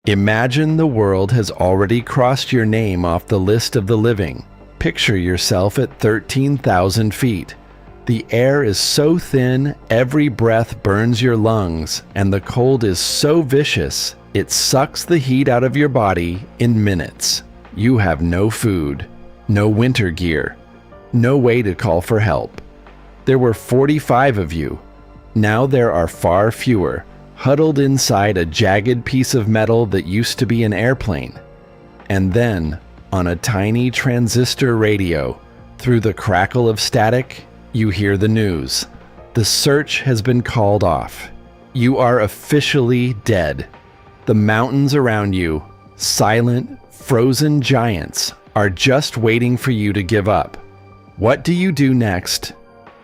Imagine the world has already crossed your name off the list of the living. Picture yourself at 13,000 feet. The air is so thin, every breath burns your lungs, and the cold is so vicious, it sucks the heat out of your body in minutes. You have no food, no winter gear, no way to call for help. There were 45 of you. Now there are far fewer, huddled inside a jagged piece of metal that used to be an airplane. And then, on a tiny transistor radio, through the crackle of static, you hear the news. The search has been called off. You are officially dead. The mountains around you, silent, frozen giants, are just waiting for you to give up. What do you do next?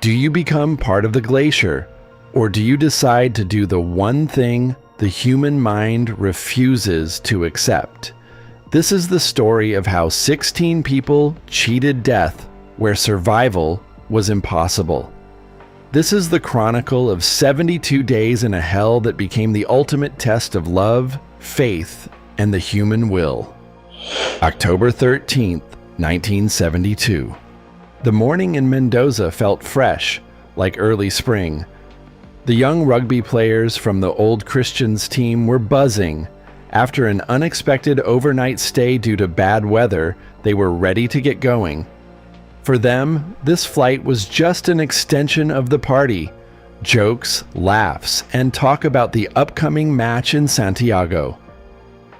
Do you become part of the glacier? Or do you decide to do the one thing the human mind refuses to accept? This is the story of how 16 people cheated death where survival was impossible. This is the chronicle of 72 days in a hell that became the ultimate test of love, faith, and the human will. October 13th, 1972. The morning in Mendoza felt fresh, like early spring. The young rugby players from the Old Christians team were buzzing. After an unexpected overnight stay due to bad weather, they were ready to get going. For them, this flight was just an extension of the party. Jokes, laughs, and talk about the upcoming match in Santiago.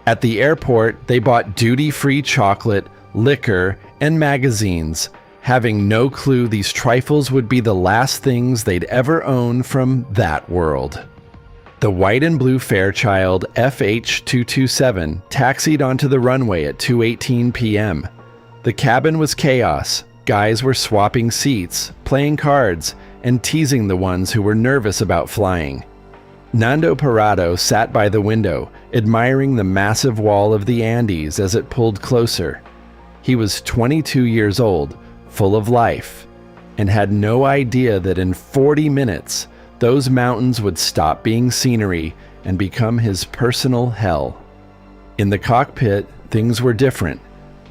At the airport, they bought duty-free chocolate, liquor, and magazines, having no clue these trifles would be the last things they'd ever own from that world. The white and blue Fairchild FH227 taxied onto the runway at 2:18 p.m. The cabin was chaos. Guys were swapping seats, playing cards, and teasing the ones who were nervous about flying. Nando Parrado sat by the window, admiring the massive wall of the Andes as it pulled closer. He was 22 years old, full of life, and had no idea that in 40 minutes, those mountains would stop being scenery and become his personal hell. In the cockpit, things were different.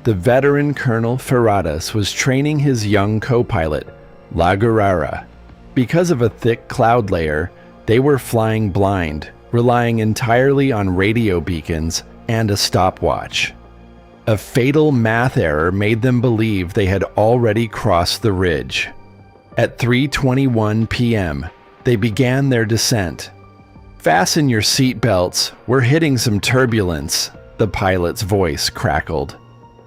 The veteran Colonel Ferradas was training his young co-pilot, La Guerrera. Because of a thick cloud layer, they were flying blind, relying entirely on radio beacons and a stopwatch. A fatal math error made them believe they had already crossed the ridge. At 3:21 p.m., they began their descent. "Fasten your seatbelts, we're hitting some turbulence," the pilot's voice crackled.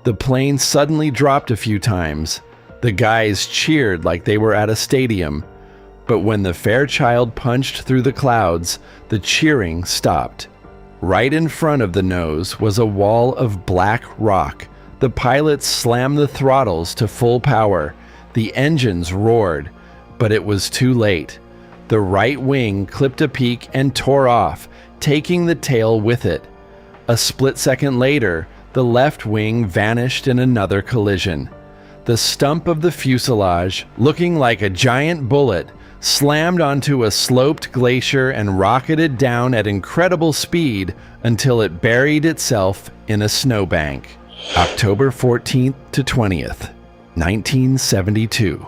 The plane suddenly dropped a few times. The guys cheered like they were at a stadium. But when the Fairchild punched through the clouds, the cheering stopped. Right in front of the nose was a wall of black rock. The pilots slammed the throttles to full power. The engines roared, but it was too late. The right wing clipped a peak and tore off, taking the tail with it. A split second later, the left wing vanished in another collision. The stump of the fuselage, looking like a giant bullet, slammed onto a sloped glacier and rocketed down at incredible speed until it buried itself in a snowbank. October 14th to 20th, 1972.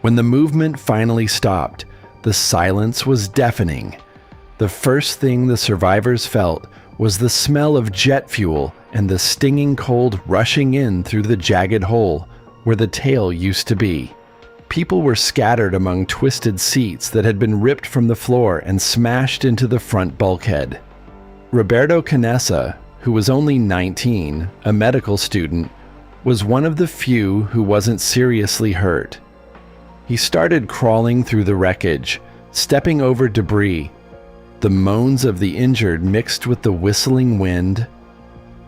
When the movement finally stopped, the silence was deafening. The first thing the survivors felt was the smell of jet fuel and the stinging cold rushing in through the jagged hole where the tail used to be. People were scattered among twisted seats that had been ripped from the floor and smashed into the front bulkhead. Roberto Canessa, who was only 19, a medical student, was one of the few who wasn't seriously hurt. He started crawling through the wreckage, stepping over debris. The moans of the injured mixed with the whistling wind.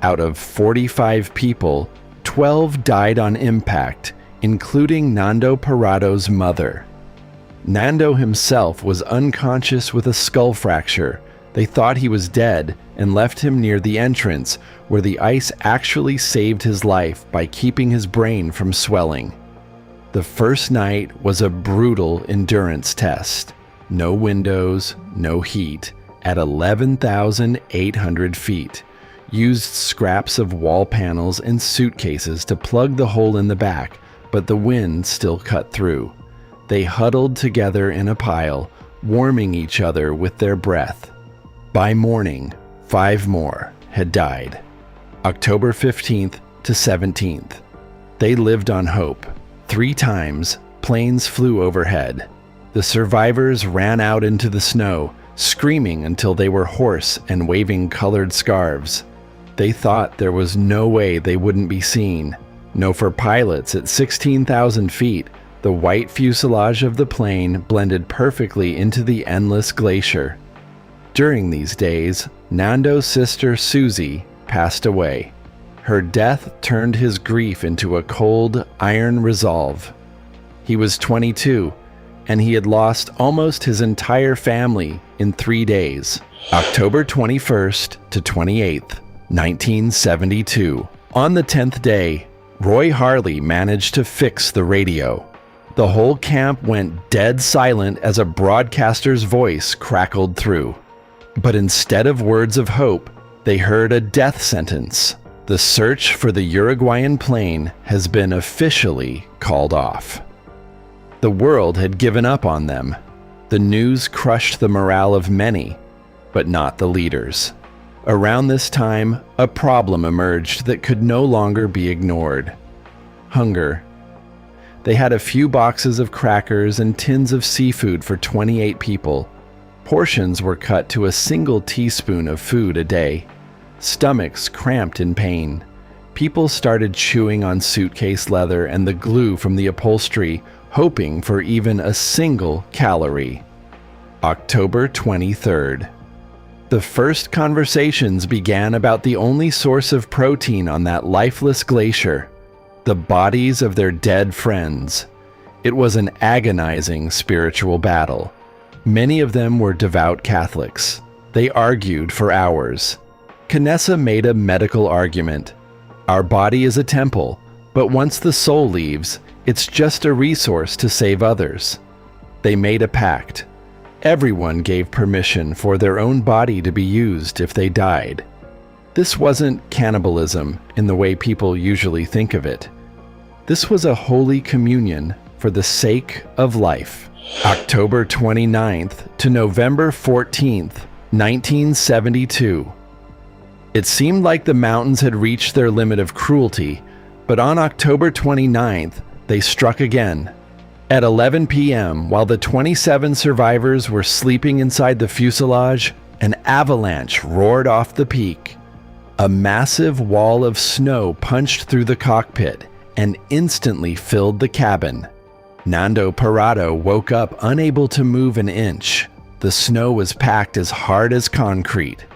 Out of 45 people, 12 died on impact, including Nando Parrado's mother. Nando himself was unconscious with a skull fracture. They thought he was dead and left him near the entrance, where the ice actually saved his life by keeping his brain from swelling. The first night was a brutal endurance test. No windows, no heat, at 11,800 feet, used scraps of wall panels and suitcases to plug the hole in the back, but the wind still cut through. They huddled together in a pile, warming each other with their breath. By morning, 5 more had died. October 15th to 17th. They lived on hope. 3 times, planes flew overhead. The survivors ran out into the snow, screaming until they were hoarse and waving colored scarves. They thought there was no way they wouldn't be seen. No, for pilots at 16,000 feet, the white fuselage of the plane blended perfectly into the endless glacier. During these days, Nando's sister Susie passed away. Her death turned his grief into a cold, iron resolve. He was 22, and he had lost almost his entire family in 3 days. October 21st to 28th, 1972. On the 10th day, Roy Harley managed to fix the radio. The whole camp went dead silent as a broadcaster's voice crackled through. But instead of words of hope, they heard a death sentence. The search for the Uruguayan plane has been officially called off. The world had given up on them. The news crushed the morale of many, but not the leaders. Around this time, a problem emerged that could no longer be ignored. Hunger. They had a few boxes of crackers and tins of seafood for 28 people. Portions were cut to a single teaspoon of food a day. Stomachs cramped in pain. People started chewing on suitcase leather and the glue from the upholstery, hoping for even a single calorie. October 23rd. The first conversations began about the only source of protein on that lifeless glacier, the bodies of their dead friends. It was an agonizing spiritual battle. Many of them were devout Catholics. They argued for hours. Canessa made a medical argument. Our body is a temple, but once the soul leaves, it's just a resource to save others. They made a pact. Everyone gave permission for their own body to be used if they died. This wasn't cannibalism in the way people usually think of it. This was a holy communion for the sake of life. October 29th to November 14th, 1972. It seemed like the mountains had reached their limit of cruelty, but on October 29th, they struck again. At 11 p.m., while the 27 survivors were sleeping inside the fuselage, an avalanche roared off the peak. A massive wall of snow punched through the cockpit and instantly filled the cabin. Nando Parado woke up unable to move an inch. The snow was packed as hard as concrete.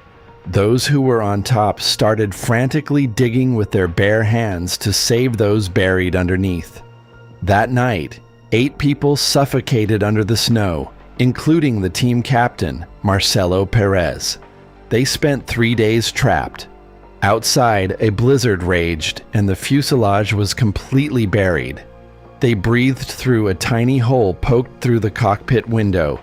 Those who were on top started frantically digging with their bare hands to save those buried underneath. That night, 8 people suffocated under the snow, including the team captain, Marcelo Perez. They spent 3 days trapped. Outside, a blizzard raged, and the fuselage was completely buried. They breathed through a tiny hole poked through the cockpit window.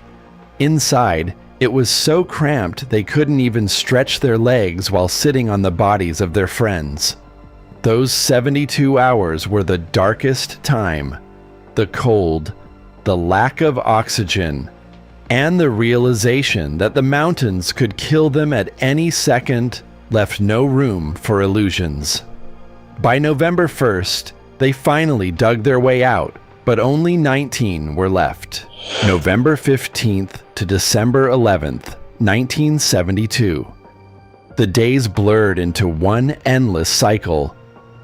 Inside, it was so cramped they couldn't even stretch their legs while sitting on the bodies of their friends. Those 72 hours were the darkest time. The cold, the lack of oxygen, and the realization that the mountains could kill them at any second left no room for illusions. By November 1st, they finally dug their way out, but only 19 were left. November 15th to December 11th, 1972. The days blurred into one endless cycle,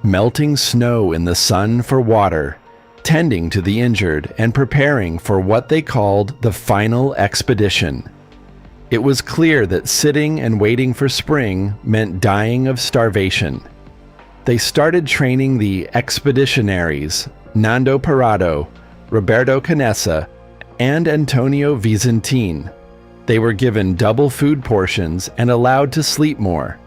melting snow in the sun for water, tending to the injured and preparing for what they called the final expedition. It was clear that sitting and waiting for spring meant dying of starvation. They started training the expeditionaries, Nando Parado, Roberto Canessa, and Antonio Vicentin. They were given double food portions and allowed to sleep more.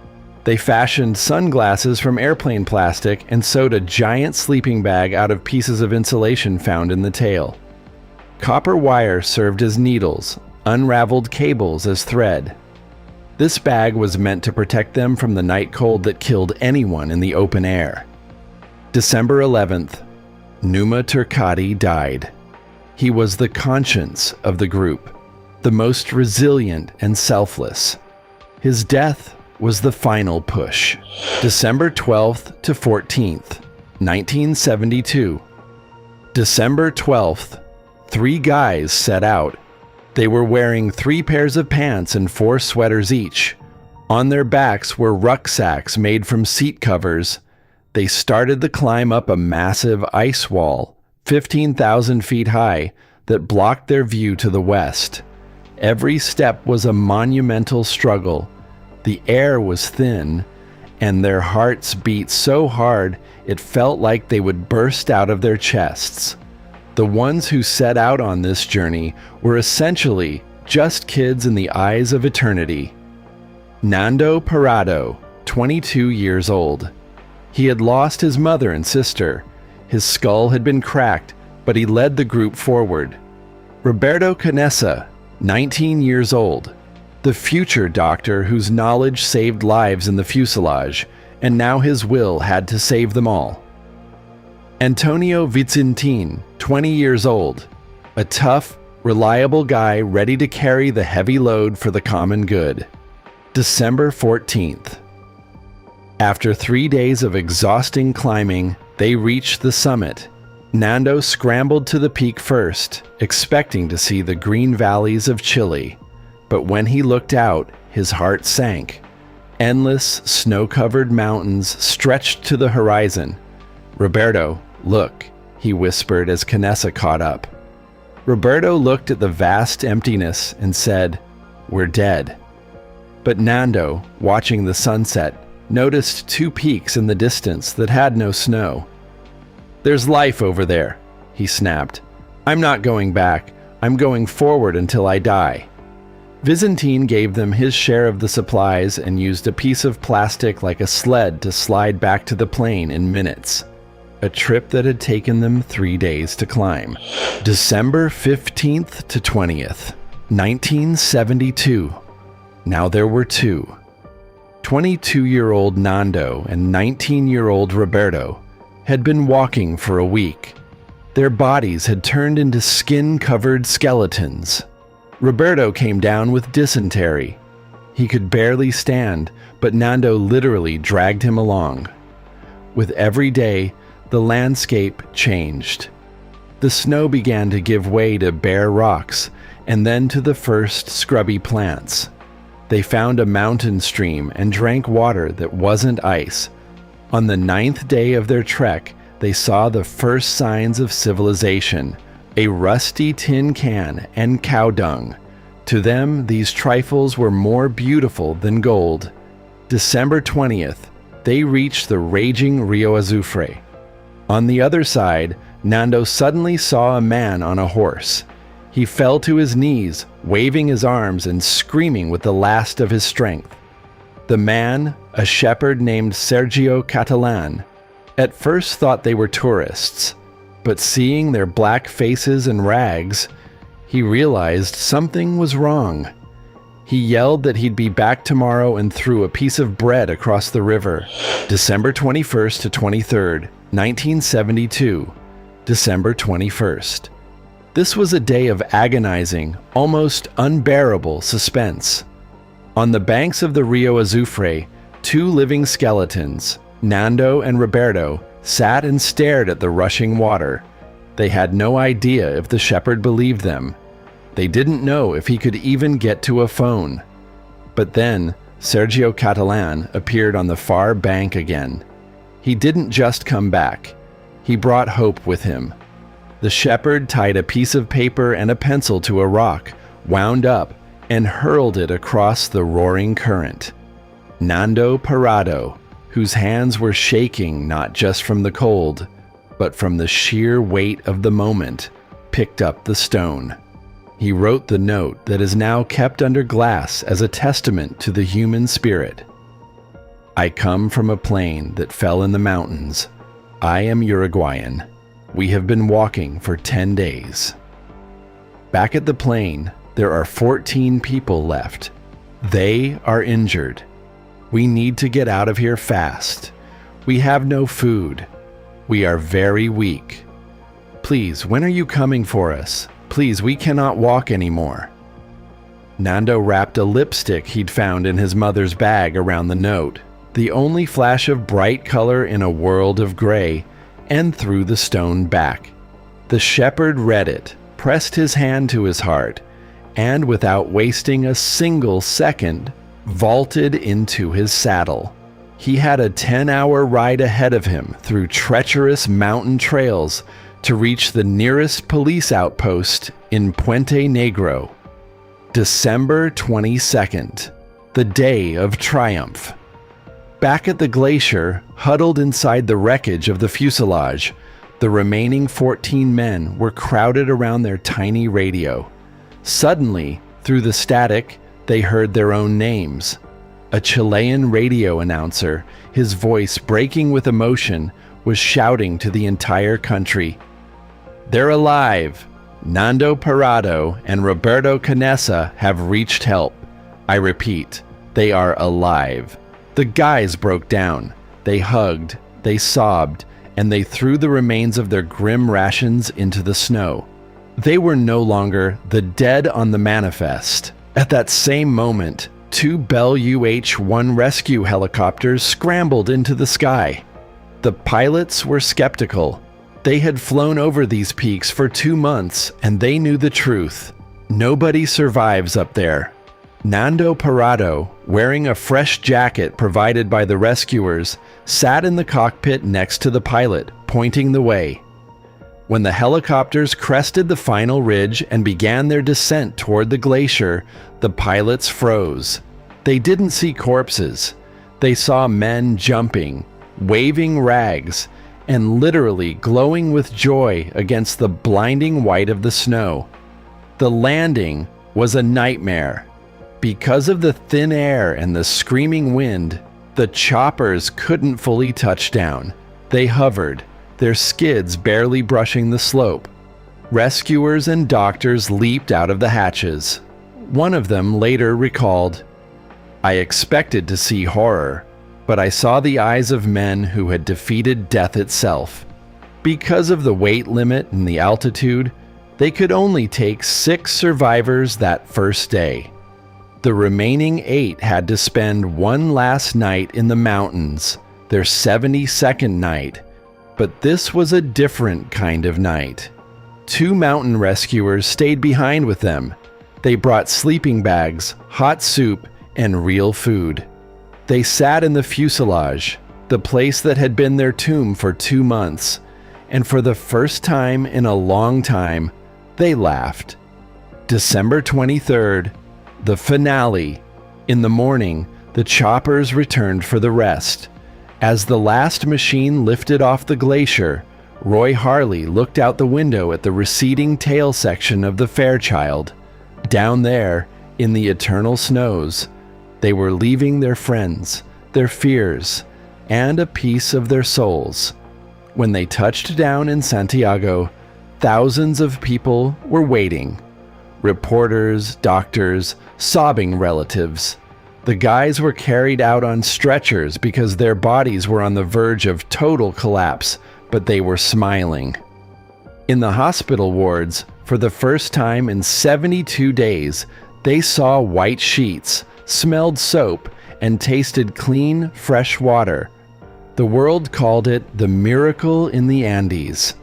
They fashioned sunglasses from airplane plastic and sewed a giant sleeping bag out of pieces of insulation found in the tail. Copper wire served as needles, unraveled cables as thread. This bag was meant to protect them from the night cold that killed anyone in the open air. December 11th, Numa Turcati died. He was the conscience of the group, the most resilient and selfless. His death was the final push. December 12th to 14th, 1972. December 12th, 3 guys set out. They were wearing 3 pairs of pants and 4 sweaters each. On their backs were rucksacks made from seat covers. They started the climb up a massive ice wall, 15,000 feet high, that blocked their view to the west. Every step was a monumental struggle. The air was thin, and their hearts beat so hard it felt like they would burst out of their chests. The ones who set out on this journey were essentially just kids in the eyes of eternity. Nando Parado, 22 years old. He had lost his mother and sister. His skull had been cracked, but he led the group forward. Roberto Canessa, 19 years old. The future doctor whose knowledge saved lives in the fuselage, and now his will had to save them all. Antonio Vicentin, 20 years old. A tough, reliable guy ready to carry the heavy load for the common good. December 14th. After 3 days of exhausting climbing, they reached the summit. Nando scrambled to the peak first, expecting to see the green valleys of Chile. But when he looked out, his heart sank. Endless, snow-covered mountains stretched to the horizon. "Roberto, look," he whispered as Canessa caught up. Roberto looked at the vast emptiness and said, "We're dead." But Nando, watching the sunset, noticed 2 peaks in the distance that had no snow. "There's life over there," he snapped. "I'm not going back. I'm going forward until I die." Vicentin gave them his share of the supplies and used a piece of plastic like a sled to slide back to the plane in minutes. A trip that had taken them 3 days to climb. December 15th to 20th, 1972. Now there were 2. 22-year-old Nando and 19-year-old Roberto had been walking for a week. Their bodies had turned into skin-covered skeletons. Roberto came down with dysentery. He could barely stand, but Nando literally dragged him along. With every day, the landscape changed. The snow began to give way to bare rocks, and then to the first scrubby plants. They found a mountain stream and drank water that wasn't ice. On the 9th day of their trek, they saw the first signs of civilization. A rusty tin can and cow dung. To them, these trifles were more beautiful than gold. December 20th, they reached the raging Rio Azufre. On the other side, Nando suddenly saw a man on a horse. He fell to his knees, waving his arms and screaming with the last of his strength. The man, a shepherd named Sergio Catalan, at first thought they were tourists. But seeing their black faces and rags, he realized something was wrong. He yelled that he'd be back tomorrow and threw a piece of bread across the river. December 21st to 23rd, 1972. December 21st. This was a day of agonizing, almost unbearable suspense. On the banks of the Rio Azufre, 2 living skeletons, Nando and Roberto, sat and stared at the rushing water. They had no idea if the shepherd believed them. They didn't know if he could even get to a phone. But then, Sergio Catalan appeared on the far bank again. He didn't just come back. He brought hope with him. The shepherd tied a piece of paper and a pencil to a rock, wound up, and hurled it across the roaring current. Nando Parado, whose hands were shaking not just from the cold, but from the sheer weight of the moment, picked up the stone. He wrote the note that is now kept under glass as a testament to the human spirit. "I come from a plane that fell in the mountains. I am Uruguayan. We have been walking for 10 days. Back at the plane, there are 14 people left. They are injured. We need to get out of here fast. We have no food. We are very weak. Please, when are you coming for us? Please, we cannot walk anymore." Nando wrapped a lipstick he'd found in his mother's bag around the note, the only flash of bright color in a world of gray, and threw the stone back. The shepherd read it, pressed his hand to his heart, and without wasting a single second, vaulted into his saddle. He had a 10-hour ride ahead of him through treacherous mountain trails to reach the nearest police outpost in Puente Negro. December 22nd, the day of triumph. Back at the glacier, huddled inside the wreckage of the fuselage, the remaining 14 men were crowded around their tiny radio. Suddenly, through the static, they heard their own names. A Chilean radio announcer, his voice breaking with emotion, was shouting to the entire country. "They're alive! Nando Parado and Roberto Canessa have reached help. I repeat, they are alive." The guys broke down. They hugged, they sobbed, and they threw the remains of their grim rations into the snow. They were no longer the dead on the manifest. At that same moment, 2 Bell UH-1 rescue helicopters scrambled into the sky. The pilots were skeptical. They had flown over these peaks for 2 months, and they knew the truth. Nobody survives up there. Nando Parado, wearing a fresh jacket provided by the rescuers, sat in the cockpit next to the pilot, pointing the way. When the helicopters crested the final ridge and began their descent toward the glacier, the pilots froze. They didn't see corpses. They saw men jumping, waving rags, and literally glowing with joy against the blinding white of the snow. The landing was a nightmare. Because of the thin air and the screaming wind, the choppers couldn't fully touch down. They hovered, their skids barely brushing the slope. Rescuers and doctors leaped out of the hatches. One of them later recalled, "I expected to see horror, but I saw the eyes of men who had defeated death itself. Because of the weight limit and the altitude, they could only take 6 survivors that first day. The remaining 8 had to spend one last night in the mountains, their 72nd night. But this was a different kind of night. 2 mountain rescuers stayed behind with them. They brought sleeping bags, hot soup, and real food. They sat in the fuselage, the place that had been their tomb for 2 months, and for the first time in a long time, they laughed. December 23rd, the finale. In the morning, the choppers returned for the rest. As the last machine lifted off the glacier, Roy Harley looked out the window at the receding tail section of the Fairchild. Down there, in the eternal snows, they were leaving their friends, their fears, and a piece of their souls. When they touched down in Santiago, thousands of people were waiting. Reporters, doctors, sobbing relatives. The guys were carried out on stretchers because their bodies were on the verge of total collapse, but they were smiling. In the hospital wards, for the first time in 72 days, they saw white sheets, smelled soap, and tasted clean, fresh water. The world called it the miracle in the Andes.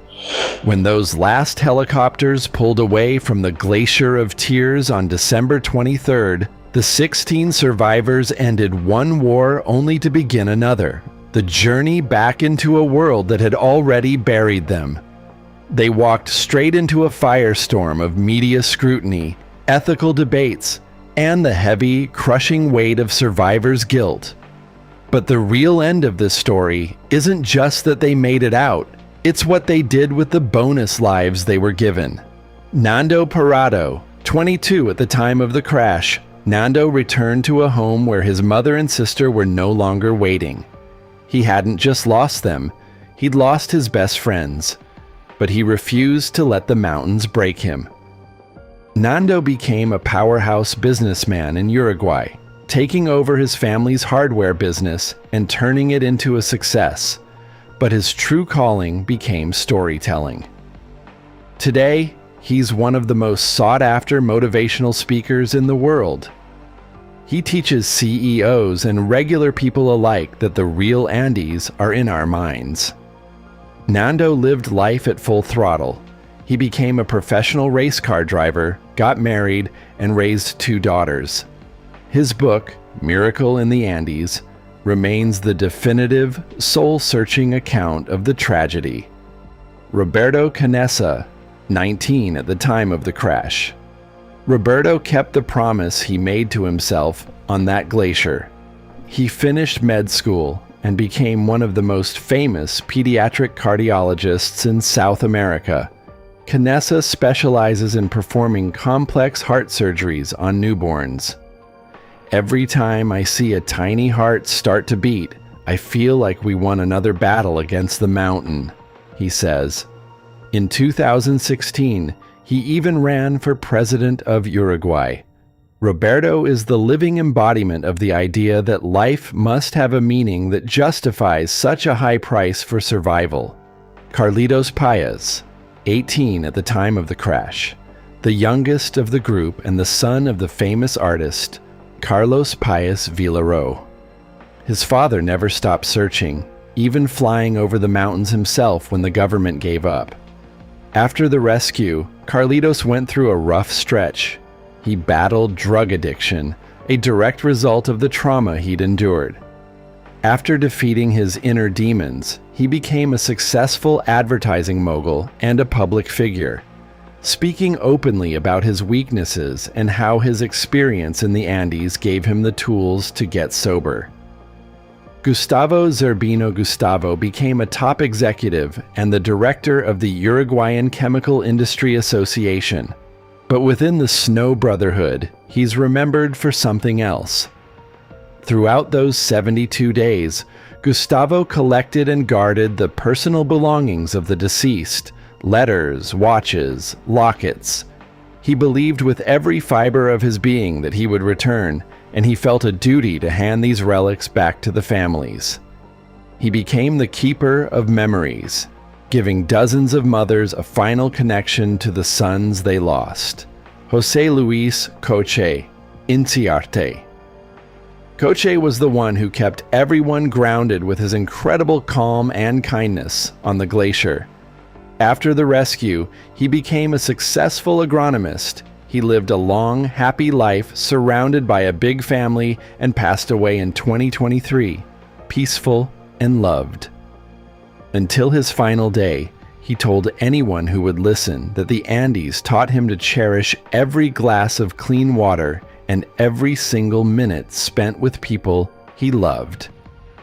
When those last helicopters pulled away from the Glacier of Tears on December 23rd, the 16 survivors ended one war only to begin another, the journey back into a world that had already buried them. They walked straight into a firestorm of media scrutiny, ethical debates, and the heavy, crushing weight of survivors' guilt. But the real end of this story isn't just that they made it out, it's what they did with the bonus lives they were given. Nando Parado, 22 at the time of the crash, Nando returned to a home where his mother and sister were no longer waiting. He hadn't just lost them, he'd lost his best friends. But he refused to let the mountains break him. Nando became a powerhouse businessman in Uruguay. taking over his family's hardware business and turning it into a success. But his true calling became storytelling. Today, he's one of the most sought-after motivational speakers in the world. He teaches CEOs and regular people alike that the real Andes are in our minds. Nando lived life at full throttle. He became a professional race car driver, got married, and raised 2 daughters. His book, Miracle in the Andes, remains the definitive, soul-searching account of the tragedy. Roberto Canessa, 19 at the time of the crash. Roberto kept the promise he made to himself on that glacier. He finished med school and became one of the most famous pediatric cardiologists in South America. Canessa specializes in performing complex heart surgeries on newborns. Every time I see a tiny heart start to beat, I feel like we won another battle against the mountain, he says. In 2016, he even ran for president of Uruguay. Roberto is the living embodiment of the idea that life must have a meaning that justifies such a high price for survival. Carlitos Paez, 18 at the time of the crash, the youngest of the group and the son of the famous artist Carlos Paez Villaró. His father never stopped searching, even flying over the mountains himself when the government gave up. After the rescue, Carlitos went through a rough stretch. He battled drug addiction, a direct result of the trauma he'd endured. After defeating his inner demons, he became a successful advertising mogul and a public figure, speaking openly about his weaknesses and how his experience in the Andes gave him the tools to get sober. Gustavo Zerbino Gustavo became a top executive and the director of the Uruguayan Chemical Industry Association. But within the Snow Brotherhood, he's remembered for something else. Throughout those 72 days, Gustavo collected and guarded the personal belongings of the deceased, letters, watches, lockets. He believed with every fiber of his being that he would return, and he felt a duty to hand these relics back to the families. He became the keeper of memories, giving dozens of mothers a final connection to the sons they lost. José Luis Coche, Inciarte. Coche was the one who kept everyone grounded with his incredible calm and kindness on the glacier. After the rescue, he became a successful agronomist. He lived a long, happy life surrounded by a big family and passed away in 2023, peaceful and loved. Until his final day, he told anyone who would listen that the Andes taught him to cherish every glass of clean water and every single minute spent with people he loved.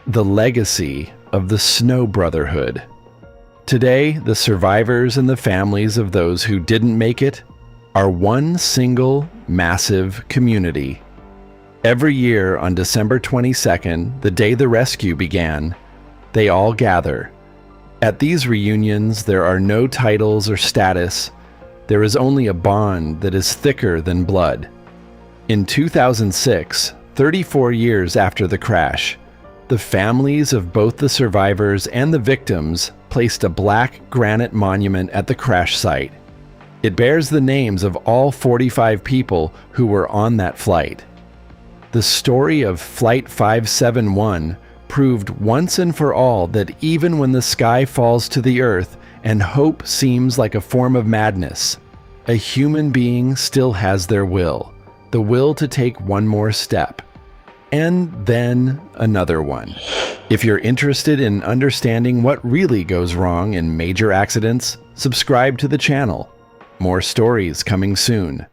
The legacy of the Snow Brotherhood. Today, the survivors and the families of those who didn't make it are one single, massive community. Every year on December 22nd, the day the rescue began, they all gather. At these reunions, there are no titles or status. There is only a bond that is thicker than blood. In 2006, 34 years after the crash, the families of both the survivors and the victims placed a black granite monument at the crash site. It bears the names of all 45 people who were on that flight. The story of Flight 571 proved once and for all that even when the sky falls to the earth and hope seems like a form of madness, a human being still has their will, the will to take one more step, and then another one. If you're interested in understanding what really goes wrong in major accidents, subscribe to the channel. More stories coming soon.